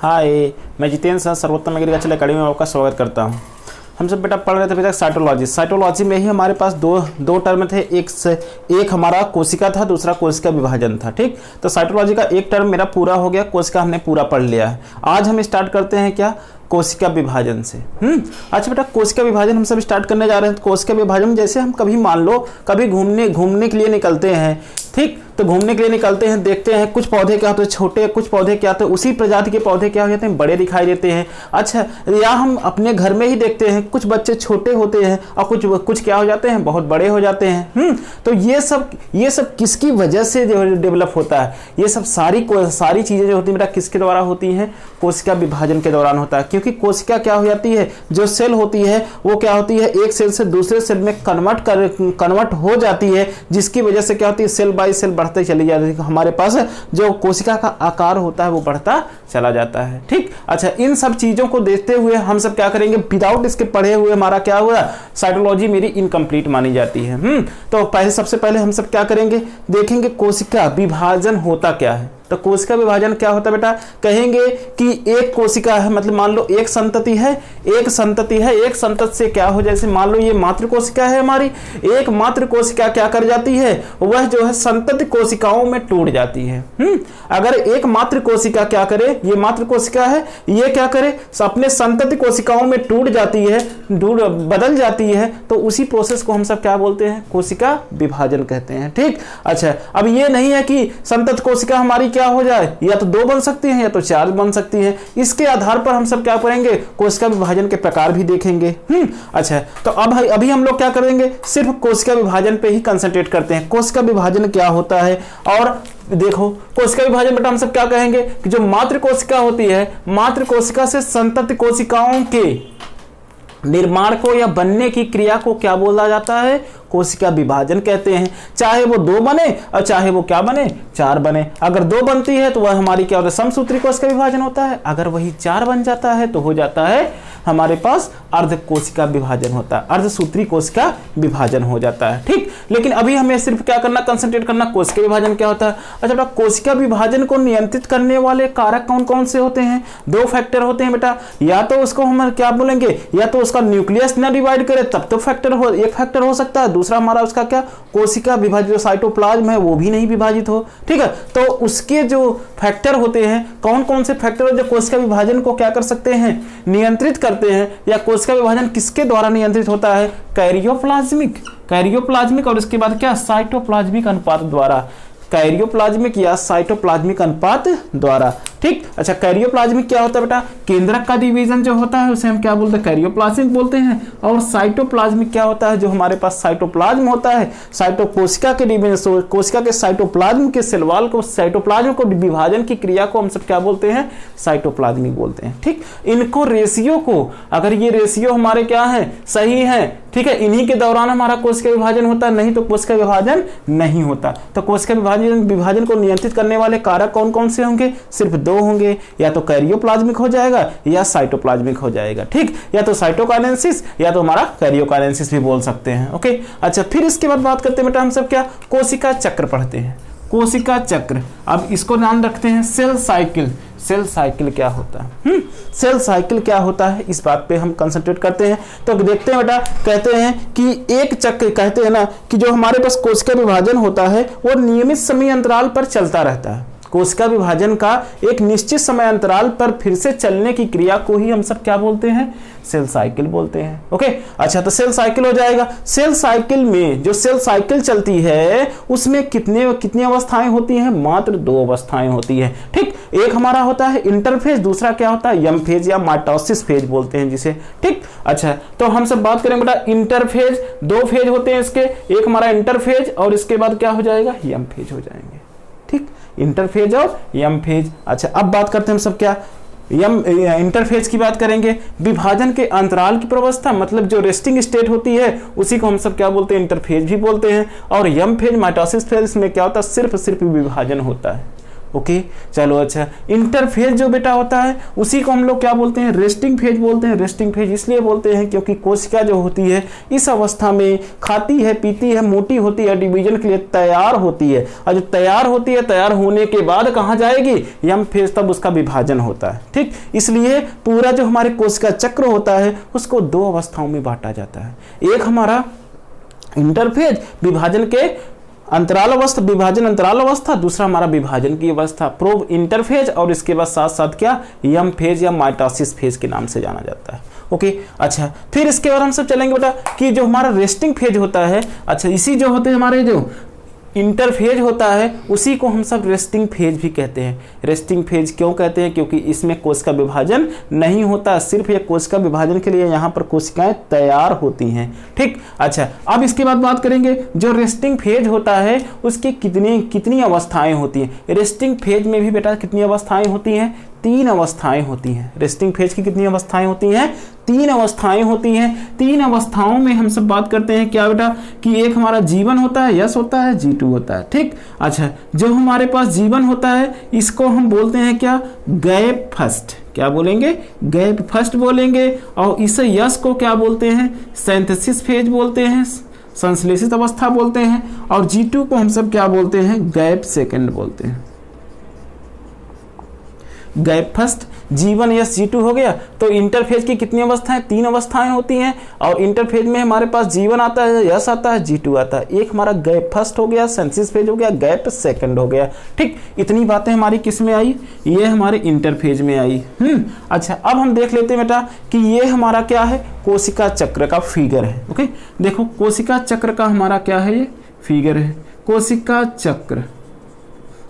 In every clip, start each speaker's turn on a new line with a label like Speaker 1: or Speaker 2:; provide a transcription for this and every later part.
Speaker 1: हाय, मैं जितेंद्र सर सर्वोत्तम agriculture academy में आपका स्वागत करता हूं। हम सब बेटा पढ़ रहे थे बेटा साइटोलॉजी में ही हमारे पास दो टर्म थे। एक हमारा कोशिका था, दूसरा कोशिका विभाजन था। ठीक, तो साइटोलॉजी का एक टर्म मेरा पूरा हो गया, कोशिका हमने पूरा पढ़ लिया है। आज हम स्टार्ट करते हैं क्या, कोशिका विभाजन से। अच्छा बेटा, कोशिका विभाजन हम सब स्टार्ट करने जा रहे हैं। तो कोशिका विभाजन जैसे हम कभी मान लो कभी घूमने के लिए निकलते हैं, ठीक, तो घूमने के लिए निकलते हैं, देखते हैं कुछ पौधे क्या होते हैं छोटे, कुछ पौधे क्या होते हैं उसी प्रजाति के पौधे क्या हो जाते हैं बड़े दिखाई देते हैं। अच्छा, या हम अपने घर में ही देखते हैं कुछ बच्चे छोटे होते हैं और कुछ क्या हो जाते हैं बहुत बड़े हो जाते हैं। तो ये सब किसकी वजह से डेवलप होता है? ये सब सारी चीजें जो होती है बेटा किसके द्वारा होती हैं? कोशिका विभाजन के दौरान होता है। क्योंकि कोशिका क्या हो जाती है, जो सेल होती है वो क्या होती है, एक सेल से दूसरे सेल में कन्वर्ट हो जाती है, जिसकी वजह से क्या होती है सेल बाय सेल बढ़ते चली जाती है। हमारे पास जो कोशिका का आकार होता है वो बढ़ता चला जाता है। ठीक, अच्छा, इन सब चीजों को देखते हुए हम सब क्या करेंगे, विदाउट इसके पढ़े हुए हमारा क्या हुआ, साइटोलॉजी मेरी इनकम्प्लीट मानी जाती है। तो सबसे पहले हम सब क्या करेंगे, देखेंगे कोशिका विभाजन होता क्या है। तो कोशिका विभाजन क्या होता है बेटा, कहेंगे कि एक कोशिका है, मतलब मान लो एक संतति है, एक संतति से क्या हो, जैसे मान लो ये मातृ कोशिका है हमारी, एक मातृ कोशिका क्या कर जाती है, वह जो है संतति कोशिकाओं में टूट जाती है। अगर एक मातृ कोशिका क्या करे, ये मातृ कोशिका है, ये क्या करे अपने संतति कोशिकाओं में टूट जाती है, बदल जाती है, तो उसी प्रोसेस को हम सब क्या बोलते हैं, कोशिका विभाजन कहते हैं। ठीक, अच्छा, अब ये नहीं है कि संतति कोशिका हमारी क्या हो जाए, या तो 2 बन सकती हैं या तो 4 बन सकती हैं। इसके आधार पर हम सब क्या करेंगे, कोशिका विभाजन के प्रकार भी देखेंगे। अच्छा, तो अभी हम लोग क्या करेंगे, सिर्फ कोशिका विभाजन पे ही कंसंट्रेट करते हैं। कोशिका विभाजन क्या होता है, और देखो कोशिका विभाजन बेटा हम सब क्या कहेंगे कि जो मातृ कोशिका होती है, मातृ कोशिका से संतति कोशिकाओं के निर्माण को या बनने की क्रिया को क्या बोला जाता है, कोशिका विभाजन कहते हैं। चाहे वो 2 बने और चाहे वो क्या बने, 4 बने। अगर 2 बनती है तो वह हमारी क्या होता है, समसूत्री कोशिका विभाजन होता है। अगर वही 4 बन जाता है तो हो जाता है हमारे पास अर्ध कोशिका विभाजन होता है, अर्धसूत्री कोशिका विभाजन हो जाता है। ठीक, लेकिन अभी हमें सिर्फ क्या करना, कंसंट्रेट करना कोशिका विभाजन क्या होता है। अच्छा बेटा, कोशिका विभाजन को नियंत्रित करने वाले कारक कौन कौन से होते हैं? 2 फैक्टर होते हैं बेटा, या तो उसको हम क्या बोलेंगे, या तो उसका न्यूक्लियस ना डिवाइड करे तब तो एक फैक्टर हो सकता है, दूसरा हमारा उसका क्या, कोशिका विभाजित जो साइटोप्लाज्म है वो भी नहीं विभाजित हो। ठीक है, तो उसके जो फैक्टर होते हैं, कौन कौन से फैक्टर जो कोशिका विभाजन को क्या कर सकते हैं, नियंत्रित करते हैं। या कोशिका विभाजन किसके द्वारा नियंत्रित होता है, कैरियोप्लाज्मिक और इसके बाद क्या, साइटोप्लाज्मिक अनुपात द्वारा, कैरियोप्लाज्मिक या साइटोप्लाज्मिक अनुपात द्वारा। ठीक, अच्छा, कैरियोप्लाज्मिक क्या होता है बेटा, केंद्रक का डिवीजन जो होता है उसे हम क्या बोलते हैं, कैरियोप्लाज्मिक बोलते हैं। और साइटोप्लाज्मिक क्या होता है, जो हमारे पास साइटोप्लाज्म होता है, कोशिका के डिवीजन, कोशिका के साइटोप्लाज्म के सेल वॉल को, साइटोप्लाज्म को विभाजन की क्रिया को हम सब क्या बोलते हैं, साइटोप्लाज्मिक बोलते हैं। ठीक, इनको रेशियो को, अगर ये रेशियो हमारे क्या है, सही है, ठीक है, इन्हीं के दौरान हमारा कोशिका विभाजन होता है, नहीं तो कोशिका विभाजन नहीं होता। तो कोशिका विभाजन को नियंत्रित करने वाले कारक कौन कौन से होंगे, सिर्फ 2 होंगे, या तो कैरियोप्लाज्मिक हो जाएगा या साइटोप्लाज्मिक हो जाएगा। ठीक, या तो साइटोकाइनेसिस या तो हमारा कैरियोकाइनेसिस भी बोल सकते हैं। ओके, अच्छा, फिर इसके बाद बात करते हैं बेटा हम सब क्या, कोशिका चक्र पढ़ते हैं। कोशिका चक्र, अब इसको नाम रखते हैं सेल साइकिल। सेल साइकिल क्या होता है, सेल साइकिल क्या होता है, इस बात पे हम कंसंट्रेट करते हैं। तो देखते हैं बेटा, कहते हैं कि एक चक्र, कहते हैं ना कि जो हमारे पास कोशिका विभाजन होता है वो नियमित समय अंतराल पर चलता रहता है। कोशिका विभाजन का एक निश्चित समय अंतराल पर फिर से चलने की क्रिया को ही हम सब क्या बोलते हैं, सेल साइकिल बोलते हैं। ओके, अच्छा, तो सेल साइकिल हो जाएगा। सेल साइकिल में जो सेल साइकिल चलती है उसमें कितनी अवस्थाएं होती हैं, मात्र 2 अवस्थाएं होती हैं। ठीक, एक हमारा होता है इंटरफेज, दूसरा क्या होता है, यम फेज या माइटोसिस फेज बोलते हैं जिसे। ठीक, अच्छा, तो हम सब बात करेंगे बेटा इंटरफेज, 2 फेज होते हैं इसके, एक हमारा इंटरफेज और इसके बाद क्या हो जाएगा, यम फेज हो जाएंगे। ठीक, इंटरफेज और यम फेज। अच्छा, अब बात करते हैं हम सब क्या, इंटरफेज की बात करेंगे। विभाजन के अंतराल की प्रवस्था, मतलब जो रेस्टिंग स्टेट होती है उसी को हम सब क्या बोलते हैं, इंटरफेज भी बोलते हैं। और यम फेज, माइटोसिस फेज में क्या होता है, सिर्फ विभाजन होता है, ओके चलो अच्छा, इंटरफेज जो बेटा होता है उसी को हम लोग क्या बोलते हैं, रेस्टिंग फेज बोलते हैं। रेस्टिंग फेज इसलिए बोलते हैं क्योंकि कोशिका जो होती है इस अवस्था में खाती है, पीती है, मोटी होती है, डिवीजन के लिए तैयार होती है, और जो तैयार होती है, तैयार होने के बाद कहाँ जाएगी, यम फेज, तब उसका विभाजन होता है। ठीक, इसलिए पूरा जो हमारे कोशिका चक्र होता है उसको दो अवस्थाओं में बांटा जाता है। एक हमारा इंटरफेज, विभाजन के अंतराल अवस्था, विभाजन अंतराल अवस्था, दूसरा हमारा विभाजन की अवस्था प्रो इंटरफेज, और इसके बाद साथ साथ क्या, यम फेज या माइटोसिस फेज के नाम से जाना जाता है। ओके अच्छा, फिर इसके बाद हम सब चलेंगे बेटा कि जो हमारा रेस्टिंग फेज होता है, अच्छा इसी जो होते हैं हमारे जो इंटरफेज होता है उसी को हम सब रेस्टिंग फेज भी कहते हैं। रेस्टिंग फेज क्यों कहते हैं, क्योंकि इसमें कोशिका विभाजन नहीं होता, सिर्फ ये कोशिका विभाजन के लिए यहाँ पर कोशिकाएं तैयार होती हैं। ठीक, अच्छा अब इसके बाद बात करेंगे जो रेस्टिंग फेज होता है उसकी कितनी अवस्थाएं होती हैं। रेस्टिंग फेज में भी बेटा कितनी अवस्थाएं होती हैं, 3 अवस्थाएं होती हैं। रेस्टिंग फेज की कितनी अवस्थाएं होती हैं, 3 अवस्थाएं होती हैं। 3 अवस्थाओं में हम सब बात करते हैं क्या बेटा, कि एक हमारा जीवन होता है, यस होता है, G2 होता है। ठीक, अच्छा जो हमारे पास जीवन होता है इसको हम बोलते हैं क्या, गैप फर्स्ट। क्या बोलेंगे, गैप फर्स्ट बोलेंगे। और इस यस को क्या बोलते हैं, सिंथेसिस फेज बोलते हैं, संश्लेषित अवस्था बोलते हैं। और G2 को हम सब क्या बोलते हैं, गैप सेकंड बोलते हैं। गैप फर्स्ट, जीवन यस G2 हो गया। तो इंटरफेज की कितनी अवस्थाएं, 3 अवस्थाएं होती हैं। और इंटरफेज में हमारे पास जीवन आता है, यस आता है, G2 आता है। एक हमारा गैप फर्स्ट हो गया, सिंथेसिस फेज हो गया, गैप सेकंड हो गया। ठीक, इतनी बातें हमारी किस में आई, ये हमारे इंटरफेज में आई। अच्छा अब हम देख लेते हैं बेटा कि ये हमारा क्या है, कोशिका चक्र का फिगर है। ओके देखो कोशिका चक्र का हमारा क्या है, ये फिगर है कोशिका चक्र।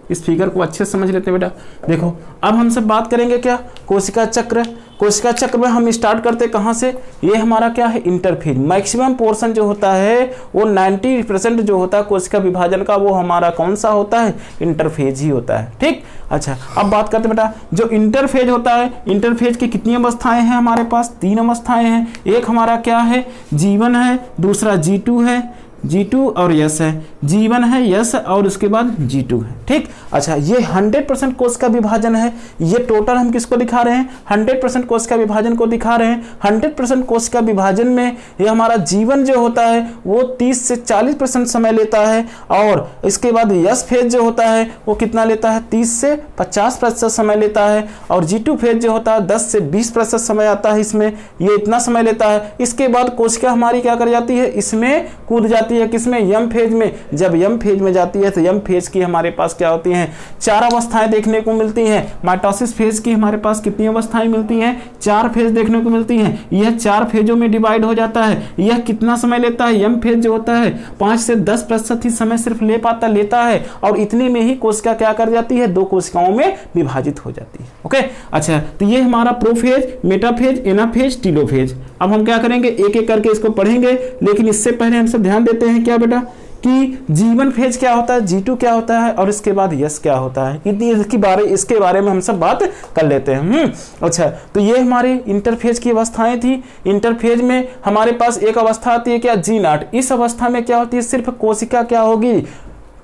Speaker 1: इस फिगर को अच्छे से समझ लेते हैं बेटा। देखो अब हम सब बात करेंगे क्या, कोशिका चक्र। कोशिका चक्र में हम स्टार्ट करते कहाँ से, ये हमारा क्या है, इंटरफेज। मैक्सिमम पोर्शन जो होता है वो 90% जो होता है कोशिका विभाजन का, वो हमारा कौन सा होता है, इंटरफेज ही होता है। ठीक, अच्छा अब बात करते हैं बेटा जो इंटरफेज होता है, इंटरफेज की कितनी अवस्थाएं हैं हमारे पास, 3 अवस्थाएं हैं। एक हमारा क्या है, जीवन है, दूसरा G2 है, G2 और यस है, जीवन है, यस और उसके बाद G2 है। ठीक, अच्छा ये 100% कोशिका विभाजन है। ये टोटल हम किसको दिखा रहे हैं, 100% कोशिका विभाजन को दिखा रहे हैं। 100% कोशिका विभाजन में ये हमारा जीवन जो होता है वो 30 से 40% समय लेता है। और इसके बाद यस फेज जो होता है वो कितना लेता है, 30 से 50% समय लेता है। और G2 फेज जो होता है 10 से 20% समय आता है इसमें, ये इतना समय लेता है। इसके बाद कोशिका हमारी क्या कर जाती है, इसमें कूद जाती है, किसमें, यम फेज में। जब यम फेज में जाती है तो यम फेज की हमारे पास क्या होती हैं, 4 अवस्थाएं देखने को मिलती हैं। माइटोसिस फेज की हमारे पास कितनी अवस्थाएं मिलती हैं, 4 फेज देखने को मिलती हैं। यह 4 फेजों में डिवाइड हो जाता है। यह कितना समय लेता है, यम फेज जो होता है 5 से 10% ही समय सिर्फ लेता है। और इतने में ही कोशिका क्या कर जाती है, 2 कोशिकाओं में विभाजित हो जाती है। ओके अच्छा, तो ये हमारा प्रोफेज, मेटाफेज, एनाफेज, टीलोफेज। अब हम क्या करेंगे, एक एक करके इसको पढ़ेंगे, लेकिन इससे पहले हम सब ध्यान देते हैं क्या बेटा कि जीवन फेज क्या होता है, G2 क्या होता है और इसके बाद यस क्या होता है। इसके बारे में हम सब बात कर लेते हैं। अच्छा, तो ये हमारी इंटरफेज की अवस्थाएं थी। इंटरफेज में हमारे पास एक अवस्था आती है क्या, G0। इस अवस्था में क्या होती है, सिर्फ कोशिका क्या होगी,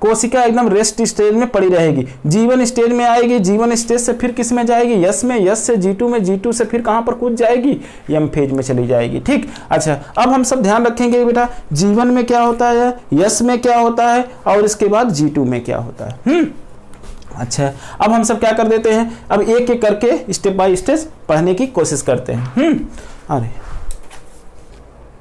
Speaker 1: कोशिका एकदम रेस्ट स्टेज में पड़ी रहेगी। जीवन स्टेज में आएगी, जीवन स्टेज से फिर किस में जाएगी, यस में, यस से G2 में, G2 से फिर कहां पर कूद जाएगी, यम फेज में चली जाएगी। ठीक, अच्छा अब हम सब ध्यान रखेंगे बेटा जीवन में क्या होता है, यस में क्या होता है और इसके बाद G2 में क्या होता है। अच्छा अब हम सब क्या कर देते हैं, अब एक एक करके स्टेप बाय स्टेप पढ़ने की कोशिश करते हैं। अरे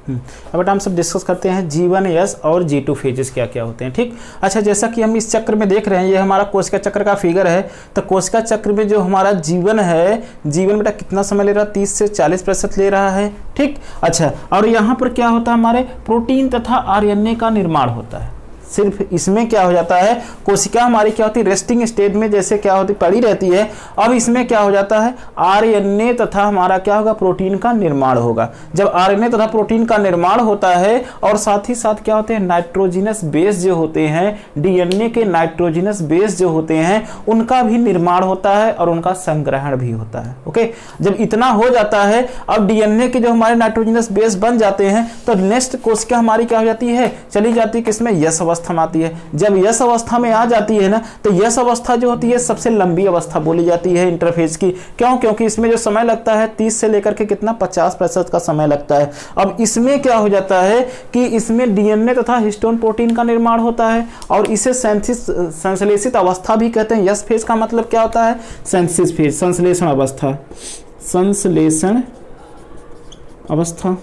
Speaker 1: अब बेटा हम सब डिस्कस करते हैं जीवन, यस और G2 फेजेस क्या क्या होते हैं। ठीक, अच्छा जैसा कि हम इस चक्र में देख रहे हैं, ये हमारा कोशिका चक्र का फिगर है। तो कोशिका चक्र में जो हमारा जीवन है, जीवन बेटा कितना समय ले रहा है, 30 से 40% ले रहा है। ठीक, अच्छा और यहाँ पर क्या होता है, हमारे प्रोटीन तथा RNA का निर्माण होता है। सिर्फ इसमें क्या हो जाता है, कोशिका हमारी क्या होती है, रेस्टिंग स्टेज में जैसे क्या होती पड़ी रहती है। अब इसमें क्या हो जाता है, RNA तथा हमारा क्या होगा, प्रोटीन का निर्माण होगा। जब RNA तथा प्रोटीन का निर्माण होता है और साथ ही साथ क्या होते हैं, नाइट्रोजिनस बेस जो होते हैं, DNA के नाइट्रोजिनस बेस जो होते हैं उनका भी निर्माण होता है और उनका संग्रहण भी होता है। ओके, जब इतना हो जाता है, अब DNA के जो हमारे नाइट्रोजिनस बेस बन जाते हैं तो नेक्स्ट कोशिका हमारी क्या हो जाती है, चली जाती है किसमें, यस अवस्था अवस्था में आती है। जब यस अवस्था में आ जाती है ना, तो यस अवस्था जो होती है सबसे लंबी अवस्था बोली जाती है इंटरफेज की। क्यों? क्योंकि इसमें जो समय लगता है 30 से लेकर के कितना 50% का समय लगता है। अब इसमें क्या हो जाता है कि इसमें डीएनए तथा हिस्टोन प्रोटीन का निर्माण होता है और इसे संश्लेषित अवस्था भी कहते हैं। यस फेज का मतलब क्या होता है? सिंथेसिस फेज, संश्लेषण अवस्था, संश्लेषण अवस्था।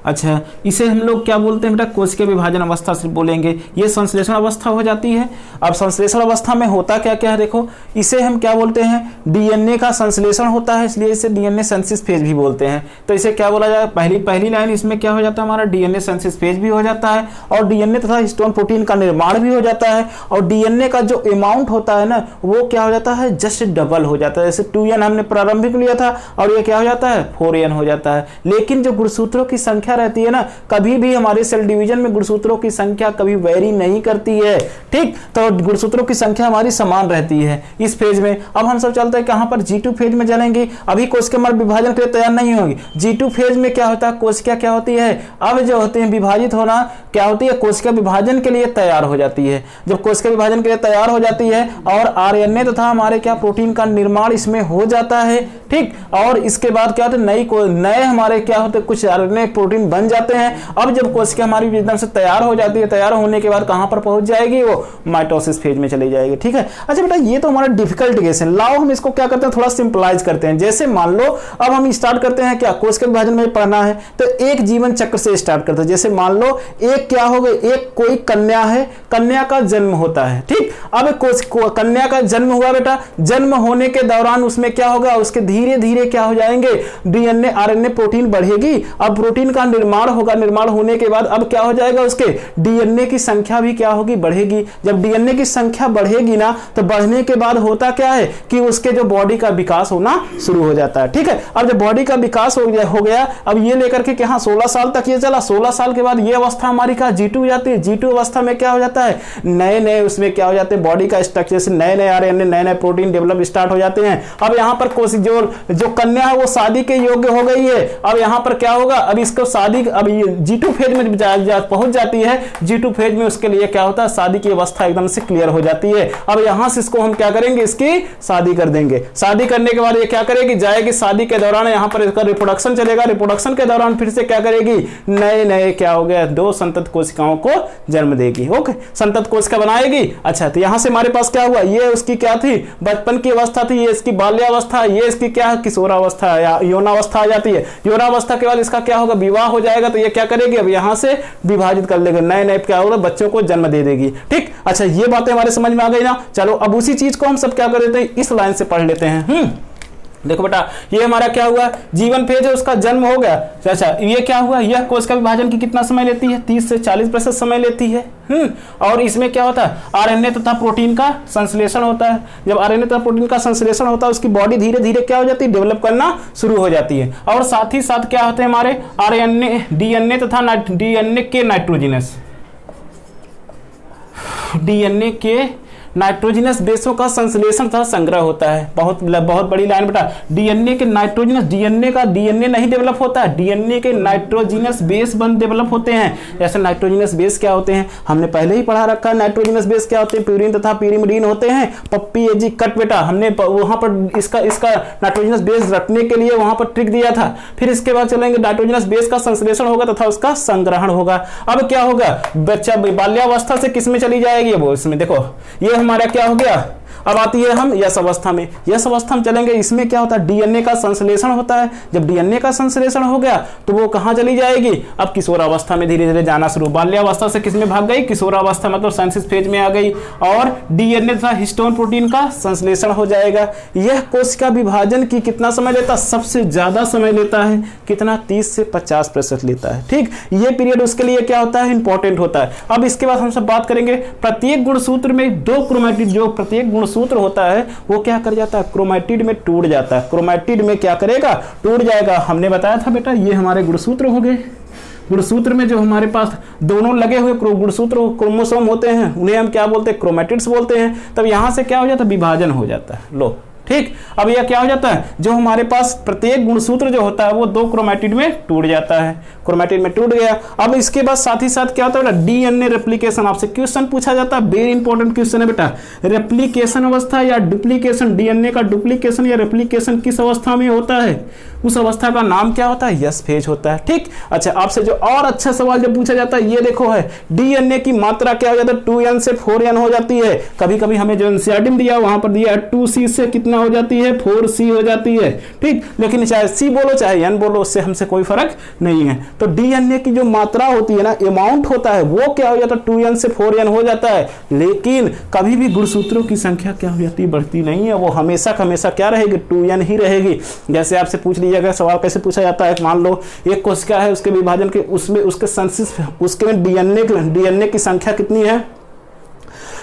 Speaker 1: अच्छा, इसे हम लोग क्या बोलते हैं बेटा? कोशिका विभाजन अवस्था से बोलेंगे। ये संश्लेषण अवस्था हो जाती है। अब संश्लेषण अवस्था में होता क्या क्या है देखो, इसे हम क्या बोलते हैं? डीएनए का संश्लेषण होता है, इसलिए इसे डीएनए सिंथेसिस फेज भी बोलते हैं। तो इसे क्या बोला जाए? पहली लाइन इसमें क्या हो जाता है हमारा? डीएनए सिंथेसिस फेज भी हो जाता है और डीएनए तथा हिस्टोन प्रोटीन का निर्माण भी हो जाता है। और डीएनए का जो अमाउंट होता है ना, वो क्या हो जाता है? जस्ट डबल हो जाता है। जैसे 2n हमने प्रारंभिक लिया था और ये क्या हो जाता है? 4n हो जाता है। लेकिन जो गुणसूत्रों की संख्या रहती है ना, कभी भी हमारे सेल डिवीजन में गुणसूत्रों की संख्या कभी वेरी नहीं करती है। ठीक, तो गुणसूत्रों की संख्या हमारी समान रहती है इस फेज में। अब हम सब चलते हैं कहां पर? G2 फेज में जानेंगे। अभी कोशिका हमारे विभाजन के लिए तैयार नहीं होगी। G2 फेज में क्या होता है? कोशिका क्या होती है? अब जो होते हैं विभाजित होना क्या होती है? कोशिका विभाजन के लिए तैयार हो जाती है। जब कोशिका विभाजन के लिए तैयार हो जाती है और आरएनए तथा हमारे क्या प्रोटीन का निर्माण इसमें हो जाता है। ठीक, और इसके बाद क्या होता है? नए हमारे क्या होते हैं? कुछ आरएनए प्रोटीन बन जाते हैं। अब जब कोशिका हमारी एकदम से तैयार हो जाती है, तैयार होने के बाद कहां पर पहुंच जाएगी? वो माइटोसिस फेज में चली जाएगी। ठीक है। अच्छा बेटा, ये तो हमारा डिफिकल्ट केस है। लाओ हम इसको क्या करते हैं? थोड़ा सिंपलाइज करते हैं। जैसे मान लो अब हम स्टार्ट करते हैं क्या? कोशिका विभाजन में पढ़ना है तो एक जीवन चक्र से स्टार्ट करते हैं। जैसे मान लो एक क्या हो गई? एक कोई कन्या है, कन्या का जन्म होता है। ठीक, अब कन्या का जन्म हुआ बेटा, जन्म होने के दौरान उसमें क्या होगा? उसके धीरे धीरे क्या हो जाएंगे? डीएनए आरएनए प्रोटीन बढ़ेगी। अब प्रोटीन का निर्माण होगा, निर्माण होने के बाद अब क्या हो जाएगा? उसके डीएनए की संख्या भी क्या होगी? बढ़ेगी। जब डीएनए की संख्या बढ़ेगी ना, तो बढ़ने के बाद होता क्या है कि उसके जो बॉडी का विकास होना शुरू हो जाता है। ठीक है। अब जब बॉडी का विकास हो गया, अब ये लेकर के क्या 16 साल तक ये चला। 16 साल के बाद ये अवस्था हमारी का G2 जाती है। G2 अवस्था में क्या हो जाता है? नए नए उसमें क्या हो जाते हैं? बॉडी का स्ट्रक्चर से नए नए आरएनए, नए नए प्रोटीन डेवलप स्टार्ट हो जाते हैं। अब यहाँ पर जो कन्या है वो शादी के योग्य हो गई है। अब यहाँ पर क्या होगा? अब इसको शादी, अब ये G2 फेज में पहुंच जाती है। G2 फेज में उसके लिए क्या होता है? शादी की अवस्था एकदम से क्लियर हो जाती है। अब यहां से इसको हम क्या करेंगे? इसकी शादी कर देंगे। शादी करने के बाद ये क्या करेगी? जाएगी शादी के दौरान यहां पर इसका रिप्रोडक्शन चलेगा। रिप्रोडक्शन के दौरान फिर से क्या करेगी? नए नए क्या हो गया? 2 संतत कोशिकाओं को जन्म देगी। ओके, संतत कोशिका बनाएगी। अच्छा, तो यहां से हमारे पास क्या हुआ? ये उसकी क्या थी? बचपन की अवस्था थी। ये इसकी बाल्यावस्था, ये इसकी क्या? किशोरावस्था या यौनावस्था आ जाती है। यौनावस्था के बाद इसका क्या होगा? विवाह हो जाएगा। तो ये क्या करेगी? अब यहां से विभाजित कर लेगा, नए नए क्या होगा? बच्चों को जन्म दे देगी। ठीक, अच्छा, ये बातें हमारे समझ में आ गई ना। चलो अब उसी चीज को हम सब क्या कर देते हैं? इस लाइन से पढ़ लेते हैं। देखो बेटा, ये हमारा क्या हुआ? जीवन फेज है, उसका जन्म हो गया। अच्छा, ये क्या हुआ? यह कोशिका विभाजन की कितना समय लेती है? 30 से 40% समय लेती है। और इसमें क्या होता है? आरएनए तथा प्रोटीन का संश्लेषण होता है। जब आरएनए तथा प्रोटीन का संश्लेषण होता है, उसकी बॉडी धीरे धीरे क्या हो जाती है? डेवलप करना शुरू हो जाती है। और साथ ही साथ क्या होते हैं हमारे? आरएनए, डीएनए तथा डीएनए के नाइट्रोजनस बेसों का संश्लेषण तथा संग्रह होता है। बहुत बड़ी लाइन बेटा। डीएनए के नाइट्रोजनस, डीएनए नहीं डेवलप होता है, डीएनए के नाइट्रोजनस बेस डेवलप होते हैं। जैसे नाइट्रोजनस बेस क्या होते हैं? हमने पहले ही पढ़ा रखा है। नाइट्रोजनस बेस क्या होते हैं? प्यूरिन तथा pyrimidine होते हैं। पप्पी एजी कट बेटा, हमने वहां पर इसका नाइट्रोजनस बेस रखने के लिए वहां पर ट्रिक दिया था। फिर इसके बाद चलेंगे, नाइट्रोजनस बेस का संश्लेषण होगा तथा उसका संग्रहण होगा। अब क्या होगा? बच्चा बाल्यावस्था से किस में चली जाएगी? वो इसमें देखो, ये हमारा क्या हो गया? अब आती है हम यस अवस्था में। यस अवस्था में चलेंगे, इसमें क्या होता है? डीएनए का संश्लेषण होता है। जब डीएनए का संश्लेषण हो गया तो वो कहां चली जाएगी? अब किशोरावस्था में धीरे धीरे जाना शुरू। बाल्यावस्था से किसमें भाग गई? किशोरावस्था, मतलब सिंथेसिस फेज में आ गई। और डीएनए तथा हिस्टोन प्रोटीन का संश्लेषण हो जाएगा। यह कोशिका विभाजन की कितना समय लेता है? सबसे ज्यादा समय लेता है। कितना? 30 से 50% लेता है। ठीक, ये पीरियड उसके लिए क्या होता है? इंपॉर्टेंट होता है। अब इसके बाद हम सब बात करेंगे, प्रत्येक गुणसूत्र में 2 क्रोमैटिड, जो प्रत्येक गुणसूत्र होता है वो क्या कर जाता है? क्रोमैटिड में टूट जाता है। क्रोमैटिड में क्या करेगा? टूट जाएगा। हमने बताया था बेटा, ये हमारे गुणसूत्र हो गए। गुणसूत्र में जो हमारे पास दोनों लगे हुए गुणसूत्र क्रोमोसोम होते हैं, उन्हें हम क्या बोलते हैं? क्रोमैटिड्स बोलते हैं। तब यहां से क्या हो जाता है? विभाजन हो जाता है। लो ठीक। अब यह क्या हो जाता है, जो हमारे पास प्रत्येक गुणसूत्र जो होता है वो 2 क्रोमैटिड में टूट जाता है, क्रोमैटिड में टूट गया। अब इसके बाद साथ ही साथ क्या होता है, डीएनए रेप्लिकेशन आपसे क्वेश्चन पूछा जाता है, वेरी इंपॉर्टेंट क्वेश्चन है बेटा। रेप्लिकेशन अवस्था या डुप्लीकेशन, डीएनए का डुप्लीकेशन या रेप्लिकेशन किस अवस्था में होता है, उस अवस्था का नाम क्या होता है, यस फेज होता है। ठीक। अच्छा, आपसे जो और अच्छा सवाल जो पूछा जाता है ये देखो है, डीएनए की मात्रा क्या हो जाता है, 2n से 4n हो जाती है। कभी कभी हमें जो एनसीईआरटी में दिया वहां पर दिया है 2c से कितना हो जाती है, 4c हो जाती है। ठीक। लेकिन चाहे c बोलो चाहे n बोलो, उससे हमसे कोई फर्क नहीं है। तो डीएनए की जो मात्रा होती है ना, अमाउंट होता है, वो क्या हो जाता है, 2n से 4n हो जाता है। लेकिन कभी भी गुणसूत्रों की संख्या क्या हो जाती है, बढ़ती नहीं है, वो हमेशा हमेशा क्या रहेगी, 2n ही रहेगी। जैसे आपसे पूछ लीजिएगा सवाल कैसे पूछा जाता है, मान लो एक कोशिका है, उसके विभाजन के उसमें उसके संश्लिष्ट उसके में डीएनए की संख्या कितनी है,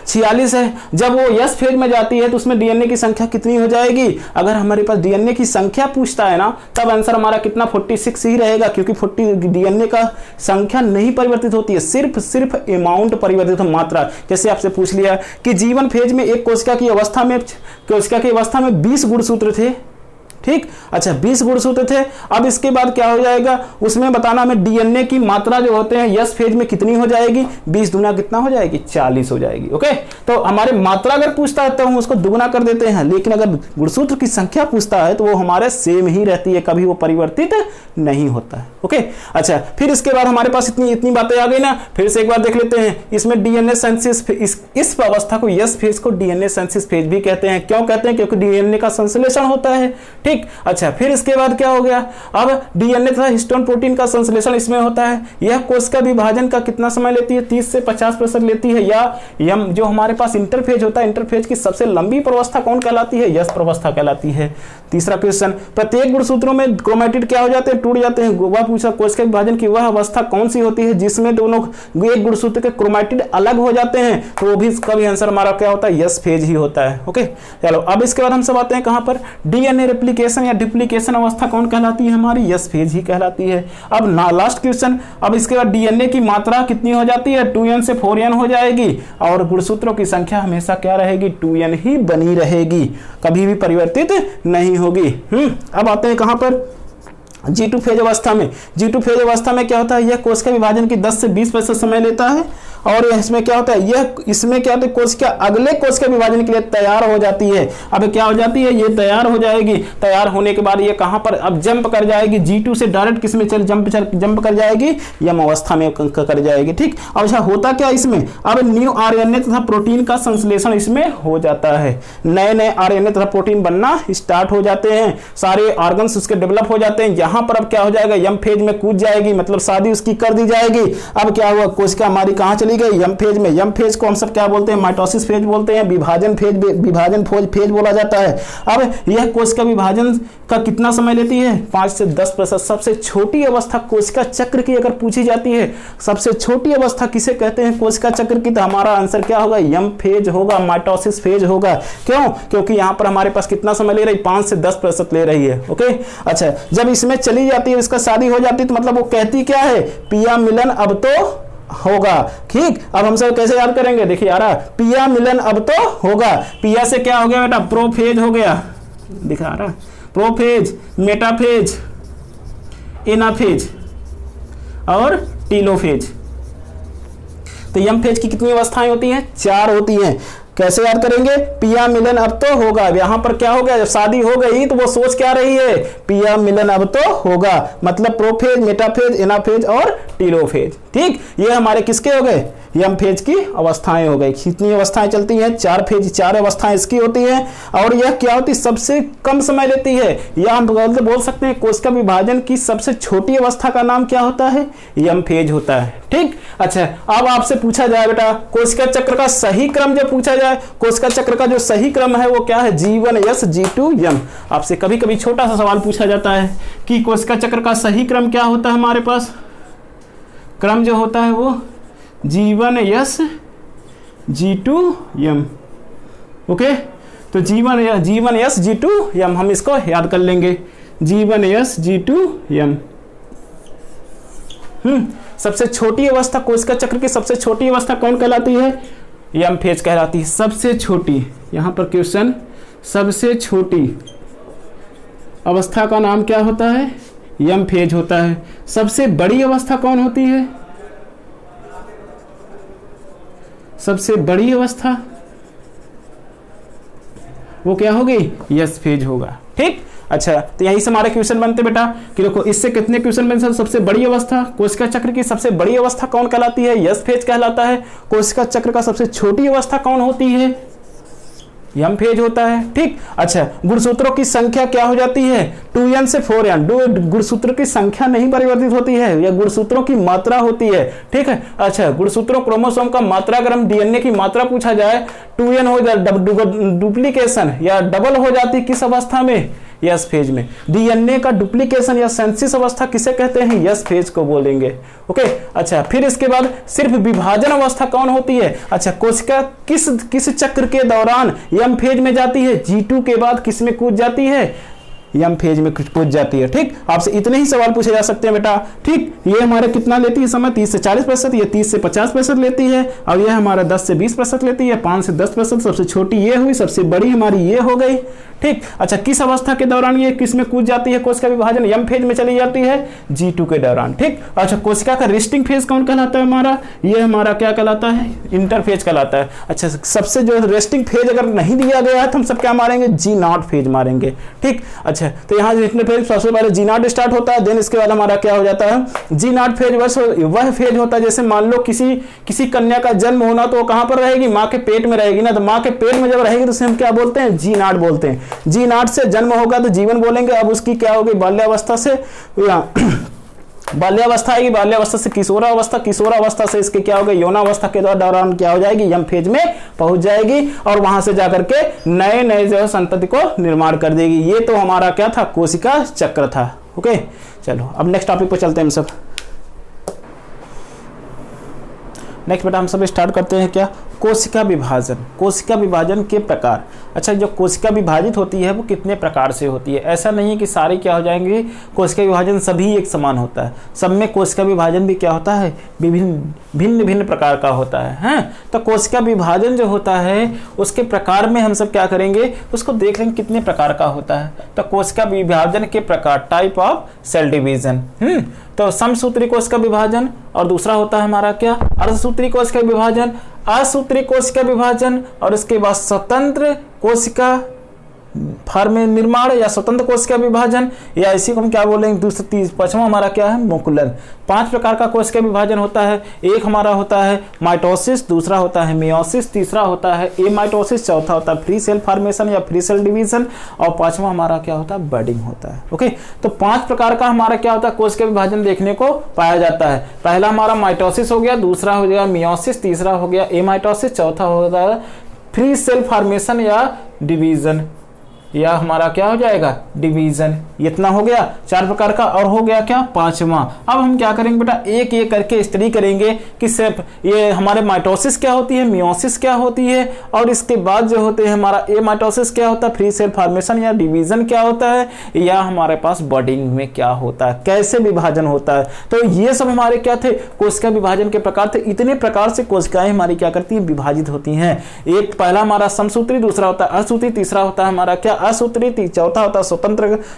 Speaker 1: 46 है। जब वो यस फेज में जाती है तो उसमें डीएनए की संख्या कितनी हो जाएगी, अगर हमारे पास डीएनए की संख्या पूछता है ना, तब आंसर हमारा कितना 46 ही रहेगा, क्योंकि 40 डीएनए का संख्या नहीं परिवर्तित होती है, सिर्फ अमाउंट परिवर्तित हो, मात्रा। जैसे आपसे पूछ लिया कि जीवन फेज में एक कोशिका की अवस्था में 20 गुणसूत्र थे। ठीक। अच्छा, 20 गुणसूत्र थे। अब इसके बाद क्या हो जाएगा, उसमें बताना हमें डीएनए की मात्रा जो होते हैं यस फेज में कितनी हो जाएगी, 20 दुना कितना हो जाएगी, 40 हो जाएगी। ओके। तो हमारे मात्रा अगर पूछता है तो हम उसको दुगना कर देते हैं, लेकिन अगर गुणसूत्र की संख्या पूछता है तो वो हमारे सेम ही रहती है, कभी वो परिवर्तित नहीं होता है। ओके। अच्छा, फिर इसके बाद हमारे पास इतनी बातें आ गई ना, फिर से एक बार देख लेते हैं। इसमें डीएनए सिंथेसिस, इस अवस्था को यस फेज को डीएनए सिंथेसिस फेज भी कहते हैं। क्यों कहते हैं, क्योंकि डीएनए का संश्लेषण होता है। ठीक। अच्छा, फिर इसके बाद क्या हो गया, अब डीएनए तथा हिस्टोन प्रोटीन का संश्लेषण इसमें होता है। यह कोशिका विभाजन का कितना समय लेती है, 30 से 50% लेती है। या यम जो हमारे पास इंटरफेज होता है, इंटरफेज की सबसे लंबी प्रवस्था कौन कहलाती है, यस प्रवस्था कहलाती है। तीसरा क्वेश्चन, प्रत्येक गुणसूत्रों में क्रोमैटिड क्या हो जाते हैं, टूट जाते हैं। वह पूछा कोशिका विभाजन की वह अवस्था कौन सी होती है जिसमें दोनों एक गुणसूत्र के क्रोमैटिड अलग हो जाते हैं, तो वो भी इसका भी आंसर हमारा क्या होता है, यस फेज ही होता है। ओके। चलो, अब इसके बाद हम सब आते हैं कहां पर, डीएनए रेप्लिकेशन या डुप्लीकेशन अवस्था कौन कहलाती है, हमारी यस फेज ही कहलाती है। अब लास्ट क्वेश्चन, अब इसके बाद डीएनए की मात्रा कितनी हो जाती है, 2n से 4n हो जाएगी, और गुणसूत्रों की संख्या हमेशा क्या रहेगी, 2n ही बनी रहेगी, कभी भी परिवर्तित नहीं होगी। अब आते हैं कहां पर, G2 फेज अवस्था में। G2 फेज अवस्था में क्या होता है, यह कोशिका विभाजन की 10 से 20% समय लेता है, और इसमें क्या होता है, इसमें क्या होता है, कोशिका अगले कोशिका विभाजन के लिए तैयार हो जाती है। अब क्या हो जाती है, ये तैयार हो जाएगी। तैयार होने के बाद ये कहां पर अब जंप कर जाएगी, G2 से डायरेक्ट किस में जंप कर जाएगी, यम अवस्था में कर जाएगी। ठीक। अब अच्छा होता क्या इसमें, अब न्यू आरएनए तथा प्रोटीन का संश्लेषण इसमें हो जाता है, नए आरएनए तथा प्रोटीन बनना स्टार्ट हो जाते हैं, सारे ऑर्गन्स उसके डेवलप हो जाते हैं। यहाँ पर अब क्या हो जाएगा, यम फेज में कूद जाएगी, मतलब शादी उसकी कर दी जाएगी। अब क्या हुआ, कोशिका हमारी कहां चली गई, यम फेज में। यम फेज को हम सब क्या बोलते हैं, माइटोसिस फेज बोलते हैं, विभाजन फेज बोला जाता है। अब यह कोशिका विभाजन का कितना समय लेती है, 5 से 10%। सबसे छोटी अवस्था कोशिका चक्र की अगर पूछी जाती है, सबसे छोटी अवस्था किसे कहते हैं कोशिका चक्र की, तो हमारा आंसर क्या होगा, यम फेज होगा, माइटोसिस फेज होगा। क्यों, क्योंकि यहां पर हमारे पास कितना समय ले रही, 5 से 10% ले रही है। ओके। अच्छा, जब इसमें चली जाती है, इसका शादी हो जाती है, तो मतलब वो कहती क्या है, पिया मिलन अब तो होगा। ठीक। अब हम सब कैसे याद करेंगे, देखिए यार, पिया मिलन अब तो होगा। पिया से क्या हो गया बेटा, प्रोफेज हो गया, दिखा रहा, प्रोफेज, मेटाफेज, एनाफेज और टीलोफेज। तो यम फेज की कितनी अवस्थाएं होती हैं, 4 होती हैं। कैसे याद करेंगे, पिया मिलन अब तो होगा। यहां पर क्या हो गया, जब शादी हो गई तो वो सोच क्या रही है, पिया मिलन अब तो होगा, मतलब प्रोफेज, मेटाफेज, एनाफेज और टीलोफेज। ठीक। ये हमारे किसके हो गए, यम फेज की अवस्थाएं हो गई। कितनी अवस्थाएं चलती हैं, 4 फेज, 4 अवस्थाएं इसकी होती हैं। और यह क्या होती है, सबसे कम समय लेती है, या हम बोल सकते हैं कोशिका विभाजन की सबसे छोटी अवस्था का नाम क्या होता है, यम फेज होता है। ठीक। अच्छा, अब आपसे पूछा जाए बेटा, कोशिका चक्र का सही क्रम जो पूछा जाए, कोशिका चक्र का जो सही क्रम है वो क्या है, G1 S G2 M। आपसे कभी कभी छोटा सा सवाल पूछा जाता है कि कोशिका चक्र का सही क्रम क्या होता है, हमारे पास क्रम जो होता है वो G1 S G2 M। Okay. तो G1 S G2 M, हम इसको याद कर लेंगे, G1 S G2 M। सबसे छोटी अवस्था, कोशिका चक्र की सबसे छोटी अवस्था कौन कहलाती है, यम फेज कहलाती है। सबसे छोटी, यहाँ पर क्वेश्चन, सबसे छोटी अवस्था का नाम क्या होता है? यम फेज होता है। सबसे बड़ी अवस्था कौन होती है? सबसे बड़ी अवस्था वो क्या होगी? यस फेज होगा। ठीक, अच्छा, तो यहीं से हमारे क्वेश्चन बनते बेटा कि देखो इससे कितने क्वेश्चन बन सकते। सबसे बड़ी अवस्था, कोशिका चक्र की सबसे बड़ी अवस्था कौन कहलाती है? यस फेज कहलाता है। कोशिका चक्र का सबसे छोटी अवस्था कौन होती है? यम फेज होता है। ठीक, अच्छा, गुणसूत्रों की संख्या क्या हो जाती है? 2n से 4n। गुणसूत्रों की संख्या नहीं परिवर्तित होती है, यह गुणसूत्रों की मात्रा होती है। ठीक है, अच्छा, गुणसूत्रों क्रोमोसोम का मात्रा, अगर हम डीएनए की मात्रा पूछा जाए, 2n हो जाए, डुप्लीकेशन या डबल हो जाती किस अवस्था में? यस फेज में। डीएनए का डुप्लीकेशन या सेंसिस अवस्था किसे कहते हैं? यस फेज को बोलेंगे। ओके, अच्छा, फिर इसके बाद सिर्फ विभाजन अवस्था कौन होती है? अच्छा, कोशिका किस चक्र के दौरान यम फेज में जाती है? G2 के बाद किस में कूद जाती है? यम फेज में कुछ पूछ जाती है। ठीक, आपसे इतने ही सवाल पूछे जा सकते हैं बेटा। ठीक, ये हमारे कितना लेती है समय? 30 से 40%, ये 30 से 50% लेती है, और ये हमारा 10 से 20% लेती है, 5 से 10%। सबसे छोटी ये हुई, सबसे बड़ी हमारी ये हो गई। ठीक, अच्छा, किस अवस्था के दौरान ये किस में कूद जाती है? कोशिका विभाजन यम फेज में चली जाती है, G2 के दौरान। ठीक, अच्छा, कोशिका का रेस्टिंग फेज कौन कहलाता है हमारा? ये हमारा क्या कहलाता है? इंटरफेज कहलाता है। अच्छा, सबसे जो रेस्टिंग फेज अगर नहीं दिया गया है तो हम सब क्या मारेंगे? G0 फेज मारेंगे। ठीक, अच्छा, तो यहाँ फेज सबसे पहले G0 स्टार्ट होता है, देन इसके बाद हमारा क्या हो जाता है? G0 फेज वह फेज होता है, जैसे मान लो किसी कन्या का जन्म होना, तो वो कहां पर रहेगी? माँ के पेट में रहेगी ना, तो माँ के पेट में जब रहेगी तो उसे हम क्या बोलते हैं? G0 बोलते हैं। G0 से जन्म होगा तो जीवन बोलेंगे। अब उसकी क्या होगी? बाल्यावस्था से बाल्यावस्था आएगी, बाल्यावस्था से किशोरावस्था, किशोरावस्था से इसके क्या होगा? यौनावस्था के दौरान क्या हो जाएगी? यम फेज में पहुंच जाएगी, और वहां से जाकर के नए नए जो है संतति को निर्माण कर देगी। ये तो हमारा क्या था? कोशिका चक्र था। ओके, चलो अब नेक्स्ट टॉपिक पर चलते हैं हम सब। नेक्स्ट बेटा हम सब स्टार्ट करते हैं क्या? कोशिका विभाजन। कोशिका विभाजन के प्रकार। अच्छा, जो कोशिका विभाजित होती है वो कितने प्रकार से होती है? ऐसा नहीं है कि सारी क्या हो जाएंगे कोशिका विभाजन सभी एक समान होता है। सब में कोशिका विभाजन भी क्या होता है? भिन्न भिन्न प्रकार का होता है। हैं, तो कोशिका विभाजन जो होता है उसके प्रकार में हम सब क्या करेंगे? उसको देख लेंगे कितने प्रकार का होता है। तो कोशिका विभाजन के प्रकार, टाइप ऑफ सेल डिवीजन। तो समसूत्री कोशिका विभाजन, और दूसरा होता है हमारा क्या? अर्धसूत्री कोशिका विभाजन, असूत्री कोशिका विभाजन, और इसके बाद स्वतंत्र कोशिका फर्म निर्माण या स्वतंत्र कोशिका विभाजन, या इसी को हम क्या बोलेंगे? दूसरा पांचवा हमारा क्या है? मुकुलन। 5 प्रकार का कोशिका विभाजन होता है। एक हमारा होता है माइटोसिस, दूसरा होता है मियोसिस, तीसरा होता है एमाइटोसिस, चौथा होता है फ्री सेल फॉर्मेशन या फ्री सेल डिवीजन, और पांचवा हमारा क्या होता है? बडिंग होता है। ओके, तो 5 प्रकार का हमारा क्या होता है? कोशिका विभाजन देखने को पाया जाता है। पहला हमारा माइटोसिस हो गया, दूसरा हो गया मियोसिस, तीसरा हो गया एमाइटोसिस, चौथा होता है फ्री सेल फॉर्मेशन या डिवीजन, या हमारा क्या हो जाएगा? डिवीजन। इतना हो गया 4 प्रकार का, और हो गया क्या? 5वां। अब हम क्या करेंगे बेटा? एक एक करके स्टडी करेंगे कि सिर्फ ये हमारे माइटोसिस क्या होती है, मियोसिस क्या होती है, और इसके बाद जो होते हैं हमारा एमाइटोसिस क्या होता है, फ्री सेल फॉर्मेशन या डिवीजन क्या होता है, या हमारे पास बडिंग में क्या होता है, कैसे विभाजन होता है। तो ये सब हमारे क्या थे? कोशिका विभाजन के प्रकार थे। इतने प्रकार से कोशिकाएं हमारी क्या करती हैं? विभाजित होती हैं। एक पहला हमारा समसूत्री, दूसरा होता है असूत्री, तीसरा होता है हमारा क्या? असूत्री, चौथा होता है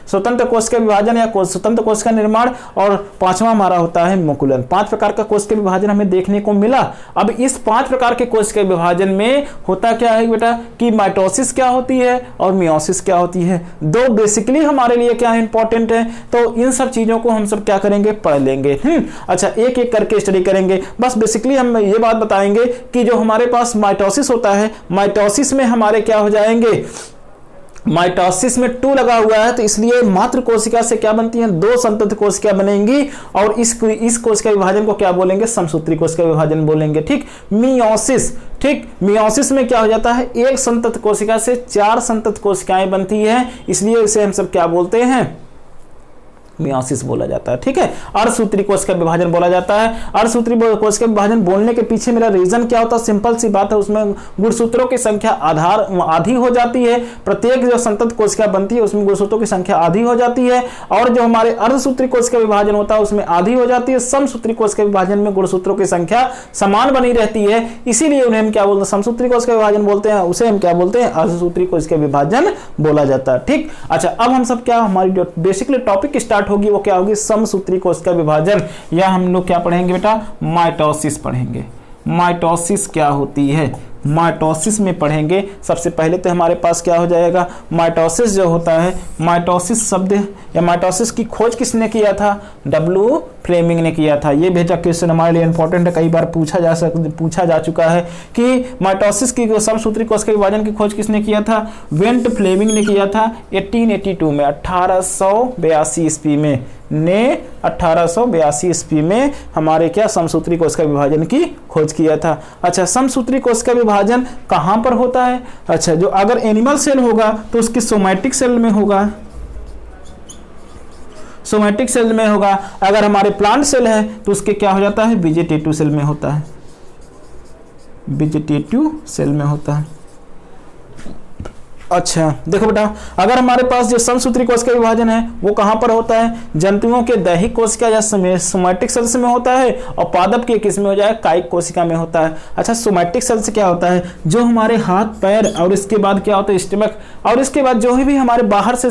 Speaker 1: स्वतंत्र कोशिका विभाजन या स्वतंत्र कोशिका निर्माण, और 5वां हमारा होता है मुकुलन। 5 प्रकार का कोशिका विभाजन हमें देखने को मिला। अब इस 5 प्रकार के कोशिका विभाजन में होता क्या है बेटा कि माइटोसिस क्या होती है और मियोसिस क्या होती है। 2 बेसिकली हमारे लिए क्या इंपॉर्टेंट है, तो इन सब चीजों को हम सब क्या करेंगे? पढ़ लेंगे। अच्छा, एक एक करके स्टडी करेंगे। बस बेसिकली हम ये बात बताएंगे कि जो हमारे पास माइटोसिस होता है, माइटोसिस में हमारे क्या हो जाएंगे? माइटोसिस में 2 लगा हुआ है, तो इसलिए मात्र कोशिका से क्या बनती हैं? 2 संतति कोशिका बनेंगी, और इस कोशिका विभाजन को क्या बोलेंगे? समसूत्री कोशिका विभाजन बोलेंगे। ठीक, मियोसिस। ठीक, मियोसिस में क्या हो जाता है? एक संतति कोशिका से 4 संतति कोशिकाएं बनती है, इसलिए इसे हम सब क्या बोलते हैं? मियोसिस बोला जाता है। ठीक है, अर्धसूत्री कोशिका विभाजन बोला जाता है। अर्धसूत्री कोशिका विभाजन बोलने के पीछे मेरा रीजन क्या होता है, सिंपल सी बात है, उसमें गुणसूत्रों की संख्या आधी हो जाती है। प्रत्येक जो संतत कोशिका बनती है उसमें गुणसूत्रों की संख्या आधी हो जाती है, और जो हमारे अर्धसूत्री कोशिका विभाजन होता है उसमें आधी हो जाती है। समसूत्री कोशिका विभाजन में गुणसूत्रों की संख्या समान बनी रहती है, इसीलिए उन्हें हम क्या बोलते हैं, समसूत्री कोशिका विभाजन बोलते हैं, उसे हम क्या बोलते हैं, अर्धसूत्री कोशिका विभाजन बोला जाता है। ठीक, अच्छा, अब हम सब क्या, हमारी जो बेसिकली टॉपिक स्टार्ट होगी वो क्या होगी, समसूत्री कोशिका विभाजन, या हम लोग क्या पढ़ेंगे बेटा, माइटोसिस पढ़ेंगे। माइटोसिस क्या होती है, माइटोसिस में पढ़ेंगे। सबसे पहले तो हमारे पास क्या हो जाएगा, माइटोसिस जो होता है, माइटोसिस शब्द या माइटोसिस की खोज किसने किया था, डब्ल्यू फ्लेमिंग ने किया था। ये बेटा क्वेश्चन हमारे लिए इंपॉर्टेंट है, कई बार पूछा जा चुका है कि माइटोसिस की समसूत्री कोशिका विभाजन की खोज किसने किया था, वेंट फ्लेमिंग ने किया था 1882 में, 1882 ईस्वी में, ने 1882 ईस्वी में हमारे क्या समसूत्री कोशिका विभाजन की खोज किया था। अच्छा, समसूत्री कोशिका विभाजन कहां पर होता है, अच्छा, जो अगर एनिमल सेल होगा तो उसकी सोमैटिक सेल में होगा, सोमैटिक सेल में होगा। अगर हमारे प्लांट सेल है तो उसके क्या हो जाता है, वेजिटेटिव सेल में होता है, वेजिटेटिव सेल में होता है। अच्छा, देखो बेटा, अगर हमारे पास जो समसूत्री कोशिका विभाजन है वो कहां पर होता है, जंतुओं के दैहिक कोशिका या सोमैटिक सेल्स में होता है, और पादप के किस में हो जाए, कायिक कोशिका में होता है। अच्छा, सोमैटिक सेल्स क्या होता है, जो हमारे हाथ पैर, और इसके बाद क्या होता है, स्टमक, और इसके बाद जो भी हमारे बाहर से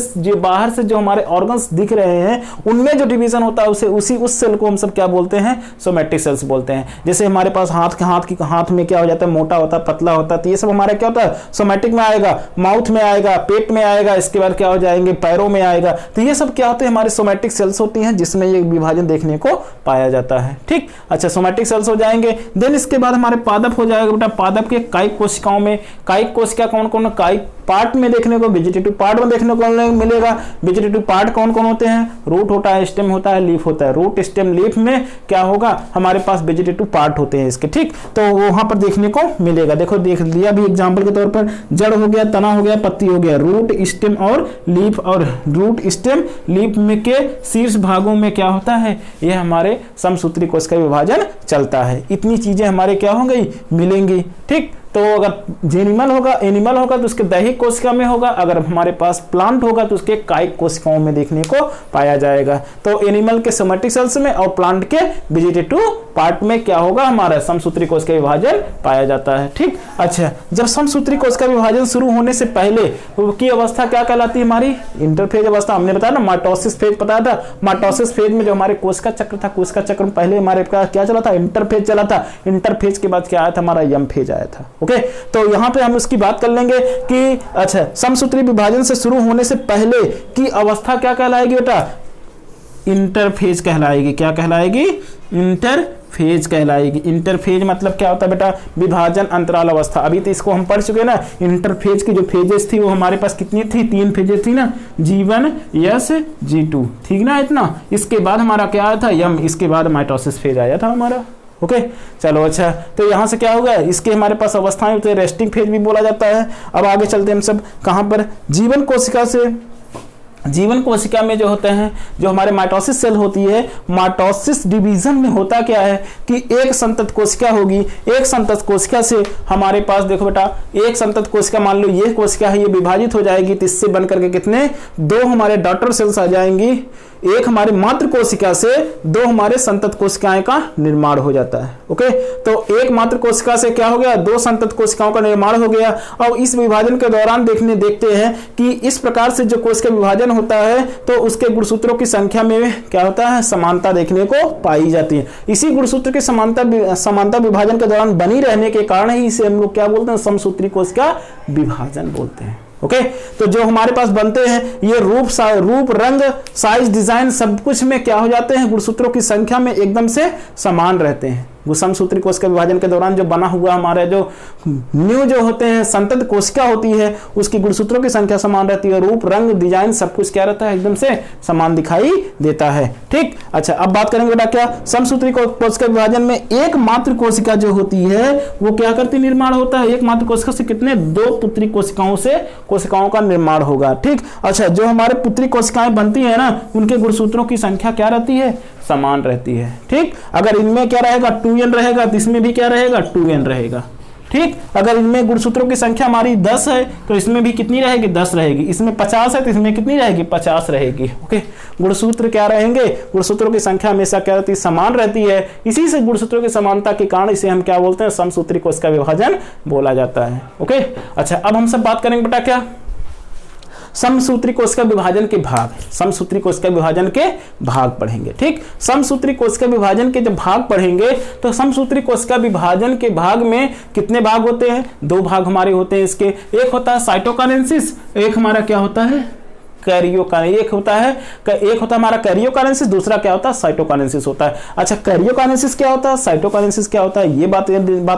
Speaker 1: जो हमारे ऑर्गन्स दिख रहे हैं उनमें जो डिवीजन होता है उसे उस सेल को हम सब क्या बोलते हैं, सोमैटिक सेल्स बोलते हैं। जैसे हमारे पास हाथ में क्या हो जाता है, मोटा होता है, पतला होता है, तो ये सब हमारा क्या होता है, सोमैटिक में आएगा। माउथ में आएगा, पेट में आएगा, इसके बाद क्या हो जाएंगे, पैरों में आएगा। तो ये सब क्या होते हैं, हमारे सोमैटिक सेल्स होती हैं जिसमें ये विभाजन देखने को पाया जाता है। ठीक, अच्छा, सोमैटिक सेल्स हो जाएंगे। देन इसके बाद हमारे पादप हो जाएगा बेटा। पादप के कायिक कोशिकाओं में, कायिक कोशिका कौन कौन, कायिक पार्ट में देखने को, वेजिटेटिव पार्ट में देखने को मिलेगा। वेजिटेटिव पार्ट कौन कौन होते हैं, रूट होता है, स्टेम होता है, लीफ होता है। रूट, स्टेम, लीफ में क्या होगा, हमारे पास वेजिटेटिव पार्ट होते हैं इसके। ठीक, तो वहां पर देखने को मिलेगा। देखो, देख लिया भी एग्जांपल के तौर पर, जड़ हो गया, तना हो गया, पत्ती हो गया, रूट, स्टेम और लीफ। और रूट, स्टेम, लीफ में के शीर्ष भागों में क्या होता है, ये हमारे समसूत्री कोशिका विभाजन चलता है। इतनी चीजें हमारे क्या हो गई, मिलेंगी। ठीक, तो अगर एनिमल होगा तो उसके दैहिक कोशिका में होगा, अगर हमारे पास प्लांट होगा तो उसके कायिक कोशिकाओं में देखने को पाया जाएगा। तो एनिमल के सोमैटिक सेल्स में और प्लांट के वेजिटेटिव पार्ट में क्या होगा, हमारा समसूत्री कोशिका विभाजन पाया जाता है। ठीक, अच्छा, जब समसूत्री कोशिका विभाजन शुरू होने से पहले की अवस्था क्या कहलाती है, हमारी इंटरफेज अवस्था। हमने बताया ना, माइटोसिस फेज बताया था। माइटोसिस फेज में जो हमारे कोशिका चक्र था, कोशिका चक्र में पहले हमारे क्या चला था, इंटरफेज चला था। इंटरफेज के बाद क्या आया था, हमारा यम फेज आया था। ओके, तो यहां पे हम उसकी बात कर लेंगे कि अच्छा, समसूत्री विभाजन से शुरू होने से पहले की अवस्था क्या कहलाएगी बेटा, इंटरफेज कहलाएगी। क्या कहलाएगी, इंटरफेज कहलाएगी। इंटरफेज मतलब क्या होता है बेटा, विभाजन अंतराल अवस्था। अभी तो इसको हम पढ़ चुके ना, इंटरफेज की जो फेजेस थी वो हमारे पास कितनी थी, 3 फेजेस थी ना, G1, S, G2, ठीक ना, इतना। इसके बाद हमारा क्या आया था, यम, इसके बाद माइटोसिस फेज आया था हमारा। ओके, चलो, अच्छा, तो यहां से क्या होगा, इसके हमारे पास अवस्थाएं होती है, रेस्टिंग फेज भी बोला जाता है। अब आगे चलते हैं हम सब कहां पर, जीवन कोशिका से। जीवन कोशिका में जो होते हैं, जो हमारे माइटोसिस सेल होती है, माइटोसिस डिवीजन में होता क्या है कि एक संतत कोशिका होगी। एक संतत कोशिका से हमारे पास देखो बेटा, एक संतत कोशिका मान लो ये कोशिका है, ये विभाजित हो जाएगी, तो इससे बनकर के कितने, 2 हमारे डॉटर सेल्स आ जाएंगी। एक हमारे मात्र कोशिका से 2 हमारे संतत कोशिकाएं का निर्माण हो जाता है। ओके, तो एक मात्र कोशिका से क्या हो गया, 2 संतत कोशिकाओं का निर्माण हो गया। और इस विभाजन के दौरान देखते हैं कि इस प्रकार से जो कोशिका विभाजन होता है तो उसके गुणसूत्रों की संख्या में क्या होता है, समानता देखने को पाई जाती है। इसी गुणसूत्र की समानता विभाजन के दौरान बनी रहने के कारण ही इसे हम लोग क्या बोलते हैं, समसूत्री कोशिका विभाजन बोलते हैं। ओके, तो जो हमारे पास बनते हैं ये रूप, रंग, साइज, डिजाइन सब कुछ में क्या हो जाते हैं, गुणसूत्रों की संख्या में एकदम से समान रहते हैं। समसूत्री कोशिका विभाजन के दौरान जो बना हुआ हमारे जो न्यू जो होते हैं संतत कोशिका होती है उसकी गुणसूत्रों की संख्या समान रहती है, रूप रंग डिजाइन सब कुछ क्या रहता है एकदम से समान दिखाई देता है। ठीक, अच्छा अब बात करेंगे बेटा क्या समसूत्री कोशिका विभाजन में एकमात्र कोशिका जो होती है वो क्या करती निर्माण होता है, एकमात्र कोशिका से कितने 2 पुत्री कोशिकाओं से कोशिकाओं का निर्माण होगा। ठीक, अच्छा जो हमारे पुत्री कोशिकाएं बनती है ना उनके गुणसूत्रों की संख्या क्या रहती है समान रहती है। ठीक, अगर इनमें क्या रहेगा 2n रहेगा तो इसमें भी क्या रहेगा 2n रहेगा। ठीक, अगर इनमें गुणसूत्रों की संख्या हमारी 10 है तो इसमें भी कितनी रहेगी 10 रहेगी, इसमें 50 है तो इसमें कितनी रहेगी 50 रहेगी। ओके, गुणसूत्र क्या रहेंगे, गुणसूत्रों की संख्या हमेशा क्या रहती है समान रहती है। इसी से गुणसूत्रों की समानता के कारण इसे हम क्या बोलते हैं समसूत्री कोशिका विभाजन बोला जाता है। ओके, अच्छा अब हम सब बात करेंगे बेटा क्या समसूत्री कोशिका विभाजन के भाग, समसूत्री कोशिका विभाजन के भाग पढ़ेंगे। ठीक, समसूत्री कोशिका विभाजन के जब भाग पढ़ेंगे तो समसूत्री कोशिका विभाजन के भाग में कितने भाग होते हैं 2 भाग हमारे होते हैं इसके, एक होता है साइटोकाइनेसिस, एक हमारा क्या होता है कैरियोकाइनेसिस, एक होता है हमारा कैरियोकाइनेसिस, दूसरा क्या होता है साइटोकाइनेसिस होता है। अच्छा कैरियोकाइनेसिस क्या होता है साइटोकाइनेसिस क्या होता है ये बात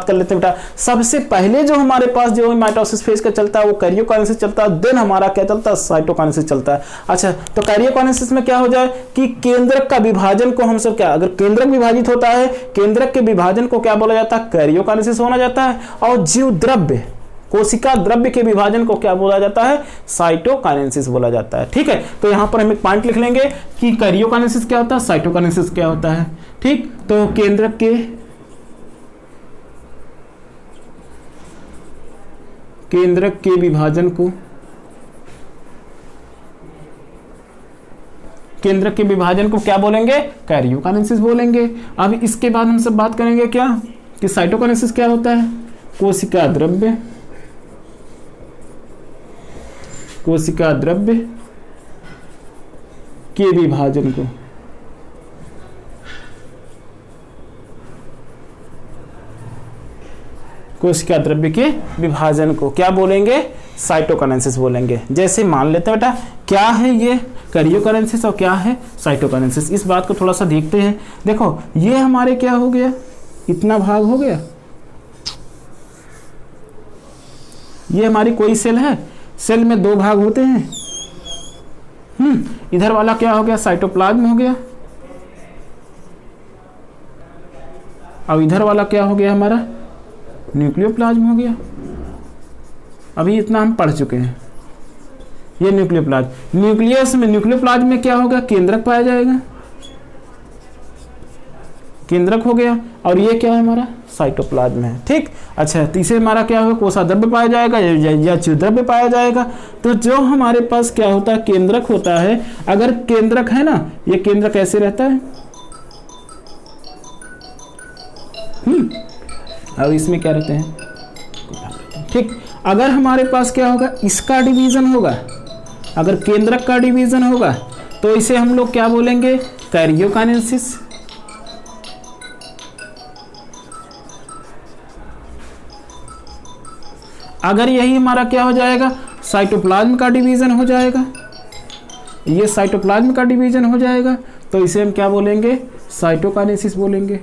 Speaker 1: कर लेते हैं बेटा। सबसे पहले जो हमारे पास जो माइटोसिस फेज का चलता है वो कैरियोकाइनेसिस चलता है, देन हमारा क्या चलता है साइटोकाइनेसिस चलता है। अच्छा तो कैरियोकाइनेसिस में क्या हो जाए कि केंद्रक का विभाजन को हम सब क्या अगर केंद्रक विभाजित होता है केंद्रक के विभाजन को क्या बोला जाता है कैरियोकाइनेसिस होना जाता है, और जीव द्रव्य कोशिका द्रव्य के विभाजन को क्या बोला जाता है साइटोकाइनेसिस बोला जाता है। ठीक है, तो यहां पर हम एक पॉइंट लिख लेंगे कि कैरियोकाइनेसिस क्या होता है साइटोकाइनेसिस क्या होता है। ठीक, तो केंद्रक के विभाजन को केंद्रक के विभाजन को क्या बोलेंगे कैरियोकाइनेसिस बोलेंगे। अब इसके बाद हम सब बात करेंगे क्या कि साइटोकाइनेसिस क्या होता है कोशिका द्रव्य के विभाजन को कोशिका द्रव्य के विभाजन को क्या बोलेंगे साइटोकाइनेसिस बोलेंगे। जैसे मान लेते हैं बेटा क्या है ये कैरियोकाइनेसिस और क्या है साइटोकाइनेसिस, इस बात को थोड़ा सा देखते हैं। देखो ये हमारे क्या हो गया इतना भाग हो गया, ये हमारी कोई सेल है, सेल में 2 भाग होते हैं। इधर वाला क्या हो गया साइटोप्लाज्म हो गया, और इधर वाला क्या हो गया हमारा न्यूक्लियोप्लाज्म हो गया। अभी इतना हम पढ़ चुके हैं। ये न्यूक्लियोप्लाज्म, न्यूक्लियोप्लाज्म में क्या होगा केंद्रक पाया जाएगा, केंद्रक हो गया, और ये क्या है हमारा साइटोप्लाज्म है। ठीक, अच्छा तीसरे हमारा क्या होगा कोशाद्रव्य पाया जाएगा या च्युद्रव्य पाया जाएगा। तो जो हमारे पास क्या होता है केंद्रक होता है, अगर केंद्रक है ना ये केंद्रक ऐसे रहता है और इसमें क्या रहते हैं। ठीक, अगर हमारे पास क्या होगा इसका डिवीजन होगा, अगर केंद्रक का डिवीजन होगा तो इसे हम लोग क्या बोलेंगे कैरियोकाइनेसिस। अगर यही हमारा क्या हो जाएगा साइटोप्लाज्म का डिवीजन हो जाएगा, ये साइटोप्लाज्म का डिवीजन हो जाएगा तो इसे हम क्या बोलेंगे साइटोकाइनेसिस बोलेंगे,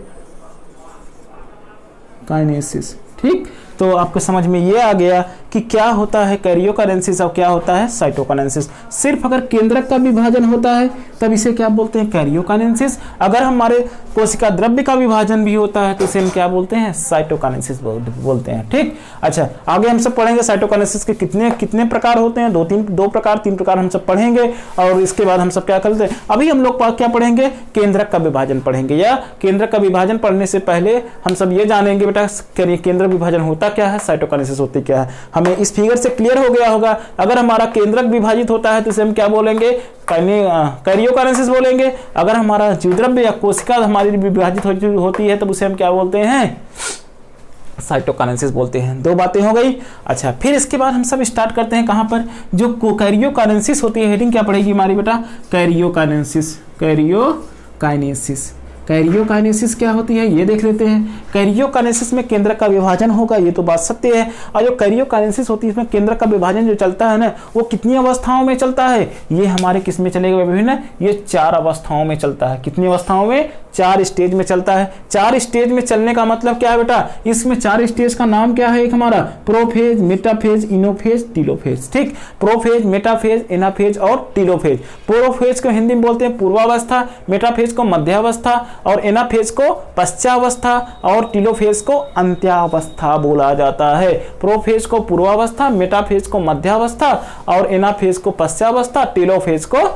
Speaker 1: काइनेसिस। ठीक, तो आपको समझ में ये आ गया कि क्या होता है कैरियोकाइनेसिस और क्या होता है साइटोकाइनेसिस। सिर्फ अगर केंद्रक का विभाजन होता है तब इसे क्या बोलते हैं कैरियोकाइनेसिस, अगर हमारे कोशिका द्रव्य का विभाजन भी होता है तो इसे हम क्या बोलते हैं साइटोकाइनेसिस बोलते हैं। ठीक, अच्छा आगे हम सब पढ़ेंगे साइटोकाइनेसिस के कितने प्रकार होते हैं, 2 प्रकार 3 प्रकार हम सब पढ़ेंगे, और इसके बाद हम सब क्या करते हैं अभी हम लोग क्या पढ़ेंगे केंद्रक का विभाजन पढ़ेंगे। या केंद्रक का विभाजन पढ़ने से पहले हम सब ये जानेंगे बेटा केंद्रक विभाजन होता क्या है साइटोकाइनेसिस होती क्या है। हमें इस फिगर से क्लियर हो गया होगा, अगर हमारा केंद्रक विभाजित होता है तो इसे हम क्या बोलेंगे कैरियोकाइनेसिस बोलेंगे, अगर हमारा जीवद्रव्य या कोशिका हमारी विभाजित होती है तब उसे हम क्या बोलते हैं साइटोकाइनेसिस बोलते हैं। 2 बातें हो गई। अच्छा फिर इसके बाद हम सब स्टार्ट करते हैं कहां पर जो कैरियोकाइनेसिस होती है, हेडिंग क्या पड़ेगी हमारी बेटा कैरियोकाइनेसिस। कैरियोकाइनेसिस क्या होती है ये देख लेते हैं। कैरियोकाइनेसिस में केंद्रक का विभाजन होगा, ये तो बात सत्य है। और जो कैरियोकाइनेसिस होती है इसमें केंद्रक का विभाजन जो चलता है ना वो कितनी अवस्थाओं में चलता है, ये हमारे किस में चलेगा विभिन्न, ये 4 अवस्थाओं में चलता है। कितनी अवस्थाओं में 4 स्टेज में चलता है। 4 स्टेज में चलने का मतलब क्या है बेटा, इसमें 4 स्टेज का नाम क्या है, एक हमारा प्रोफेज, मेटाफेज, इनोफेज, टीलोफेज। ठीक, प्रोफेज, मेटाफेज, एनाफेज और टीलोफेज। प्रोफेज को हिंदी में बोलते हैं पूर्वावस्था, मेटाफेज को मध्यावस्था और एनाफेज को पश्चावस्था और टीलोफेज को अंत्यावस्था बोला जाता है। प्रोफेज को पूर्वावस्था, मेटाफेज को मध्यावस्था और एनाफेज को पश्चावस्था, टीलोफेज को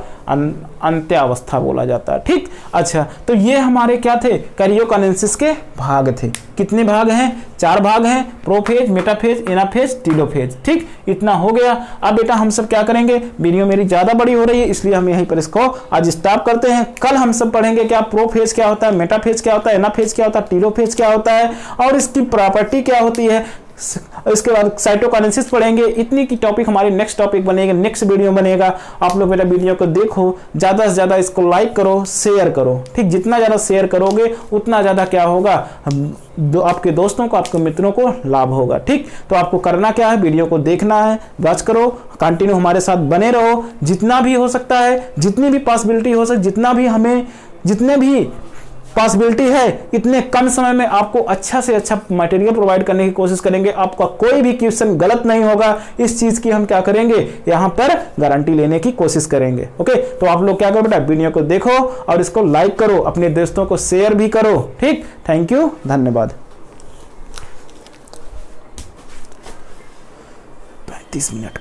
Speaker 1: अंत्यावस्था बोला जाता है। ठीक, अच्छा, तो ये हमारे क्या थे, कैरियोकाइनेसिस के भाग थे। कितने भाग हैं, 4 भाग हैं, प्रोफेज, मेटाफेज, एनाफेज, टीलोफेज। ठीक, इतना हो गया। अब बेटा हम सब क्या करेंगे, वीडियो मेरी ज्यादा बड़ी हो रही है इसलिए हम यहीं पर इसको आज स्टॉप करते हैं। कल हम सब पढ़ेंगे क्या प्रोफेज क्या होता है, मेटाफेज क्या होता है, एनाफेज क्या होता है, टीलोफेज क्या होता है और इसकी प्रॉपर्टी क्या होती है। इसके बाद साइटोकाइनेसिस पढ़ेंगे। इतनी की टॉपिक हमारी नेक्स्ट टॉपिक बनेगा, नेक्स्ट वीडियो बनेगा। आप लोग मेरा वीडियो को देखो, ज्यादा से ज्यादा इसको लाइक करो, शेयर करो। ठीक, जितना ज्यादा शेयर करोगे उतना ज्यादा क्या होगा, आपके दोस्तों को, आपके मित्रों को लाभ होगा। ठीक, तो आपको करना क्या है, वीडियो को देखना है, वॉच करो, कंटिन्यू हमारे साथ बने रहो। जितना भी हो सकता है, जितनी भी पॉसिबिलिटी हो सकती, जितने भी पॉसिबिलिटी है, इतने कम समय में आपको अच्छा से अच्छा मटेरियल प्रोवाइड करने की कोशिश करेंगे। आपका कोई भी क्वेश्चन गलत नहीं होगा, इस चीज की हम क्या करेंगे, यहाँ पर गारंटी लेने की कोशिश करेंगे। ओके, तो आप लोग क्या करो बेटा, वीडियो को देखो और इसको लाइक करो, अपने दोस्तों को शेयर भी करो। ठीक, थैंक यू, धन्यवाद। 35 मिनट का